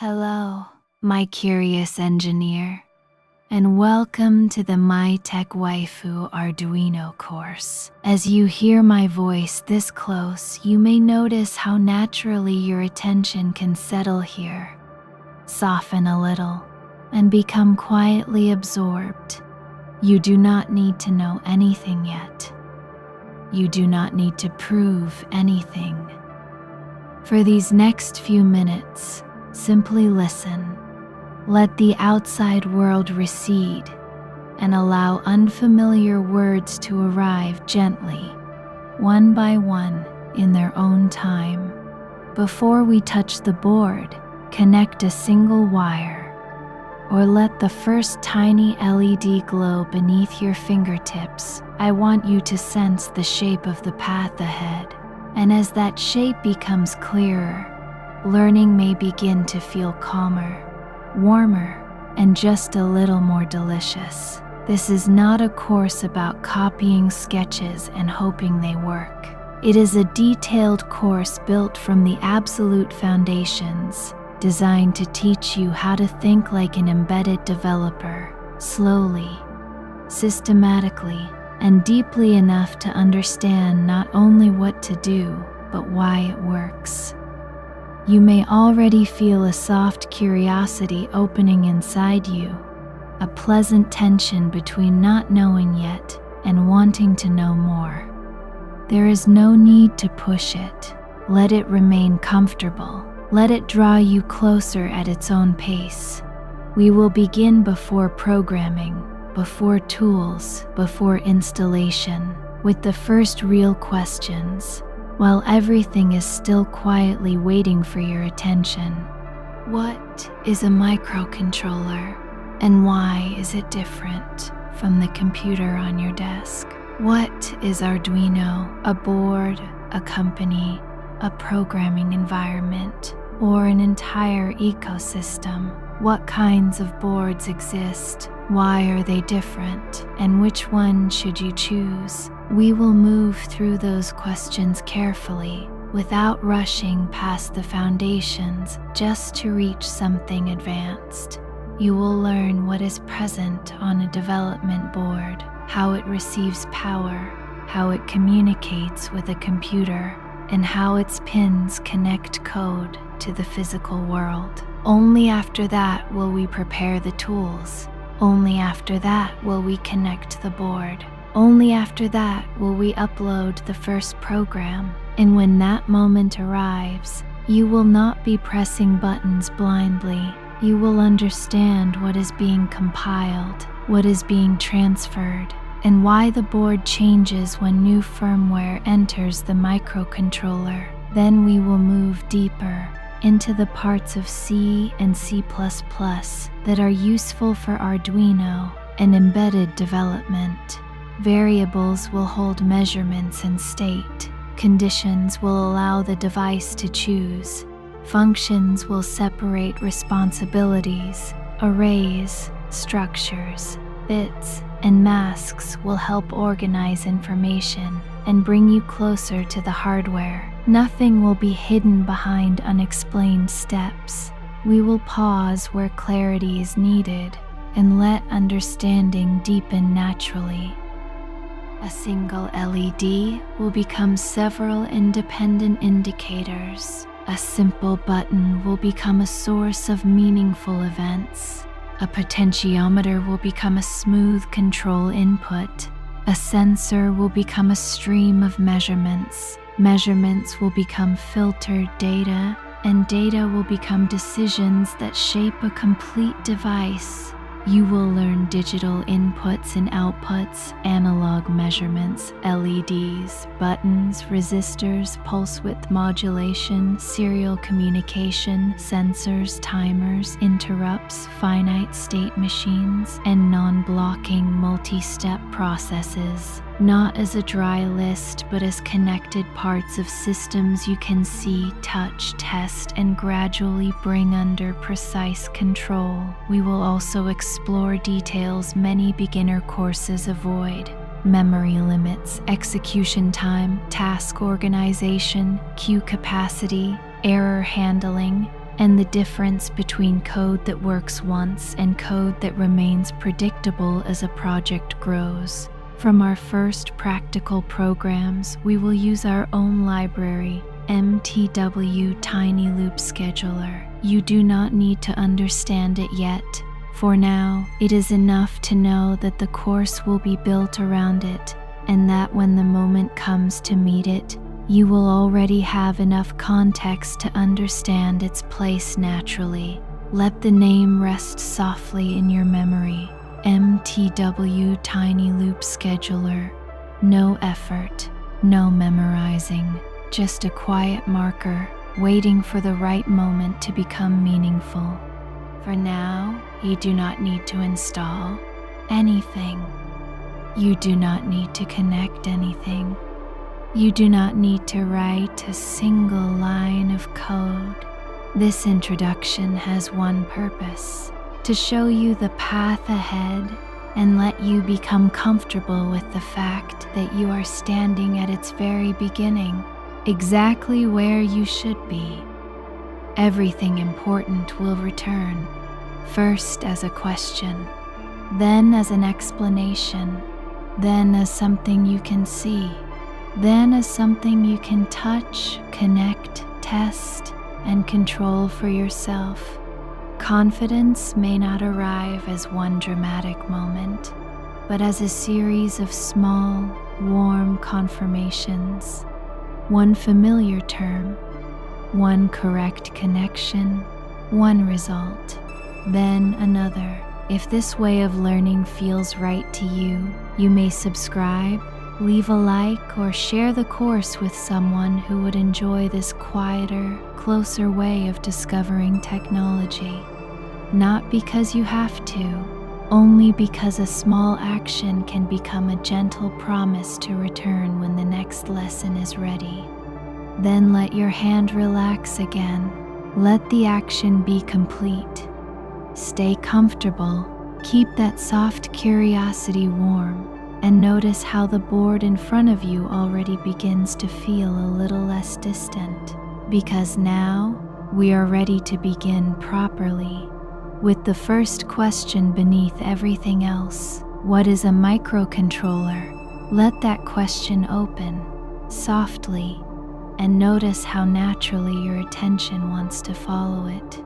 Hello, my curious engineer, and welcome to the MyTechWaifu Arduino course. As you hear my voice this close, you may notice how naturally your attention can settle here, soften a little, and become quietly absorbed. You do not need to know anything yet. You do not need to prove anything. For these next few minutes, simply listen. Let the outside world recede and allow unfamiliar words to arrive gently, one by one, in their own time. Before we touch the board, connect a single wire, or let the first tiny LED glow beneath your fingertips. I want you to sense the shape of the path ahead, and as that shape becomes clearer, learning may begin to feel calmer, warmer, and just a little more delicious. This is not a course about copying sketches and hoping they work. It is a detailed course built from the absolute foundations, designed to teach you how to think like an embedded developer, slowly, systematically, and deeply enough to understand not only what to do, but why it works. You may already feel a soft curiosity opening inside you, a pleasant tension between not knowing yet and wanting to know more. There is no need to push it. Let it remain comfortable. Let it draw you closer at its own pace. We will begin before programming, before tools, before installation, with the first real questions, while everything is still quietly waiting for your attention. What is a microcontroller, and why is it different from the computer on your desk? What is Arduino, a board, a company, a programming environment, or an entire ecosystem? What kinds of boards exist? Why are they different? And which one should you choose? We will move through those questions carefully, without rushing past the foundations just to reach something advanced. You will learn what is present on a development board, how it receives power, how it communicates with a computer, and how its pins connect code to the physical world. Only after that will we prepare the tools. Only after that will we connect the board. Only after that will we upload the first program. And when that moment arrives, you will not be pressing buttons blindly. You will understand what is being compiled, what is being transferred, and why the board changes when new firmware enters the microcontroller. Then we will move deeper into the parts of C and C++ that are useful for Arduino and embedded development. Variables will hold measurements and state. Conditions will allow the device to choose. Functions will separate responsibilities. Arrays, structures, bits, and masks will help organize information and bring you closer to the hardware. Nothing will be hidden behind unexplained steps. We will pause where clarity is needed and let understanding deepen naturally. A single LED will become several independent indicators. A simple button will become a source of meaningful events. A potentiometer will become a smooth control input. A sensor will become a stream of measurements. Measurements will become filtered data, and data will become decisions that shape a complete device. You will learn digital inputs and outputs, analog measurements, LEDs, buttons, resistors, pulse width modulation, serial communication, sensors, timers, interrupts, finite state machines, and non-blocking multi-step processes. Not as a dry list, but as connected parts of systems you can see, touch, test, and gradually bring under precise control. We will also explore details many beginner courses avoid: memory limits, execution time, task organization, queue capacity, error handling, and the difference between code that works once and code that remains predictable as a project grows. From our first practical programs, we will use our own library, MTW TinyLoopScheduler. You do not need to understand it yet. For now, it is enough to know that the course will be built around it, and that when the moment comes to meet it, you will already have enough context to understand its place naturally. Let the name rest softly in your memory. MTW TinyLoopScheduler. No effort, no memorizing, just a quiet marker waiting for the right moment to become meaningful. For now, you do not need to install anything. You do not need to connect anything. You do not need to write a single line of code. This introduction has one purpose: to show you the path ahead and let you become comfortable with the fact that you are standing at its very beginning, exactly where you should be. Everything important will return, first as a question, then as an explanation, then as something you can see, then as something you can touch, connect, test, and control for yourself. Confidence may not arrive as one dramatic moment, but as a series of small, warm confirmations. One familiar term, one correct connection, one result, then another. If this way of learning feels right to you, you may subscribe, leave a like, or share the course with someone who would enjoy this quieter, closer way of discovering technology. Not because you have to, only because a small action can become a gentle promise to return when the next lesson is ready. Then let your hand relax again. Let the action be complete. Stay comfortable, keep that soft curiosity warm, and notice how the board in front of you already begins to feel a little less distant. Because now, we are ready to begin properly. With the first question beneath everything else: what is a microcontroller? Let that question open, softly, and notice how naturally your attention wants to follow it.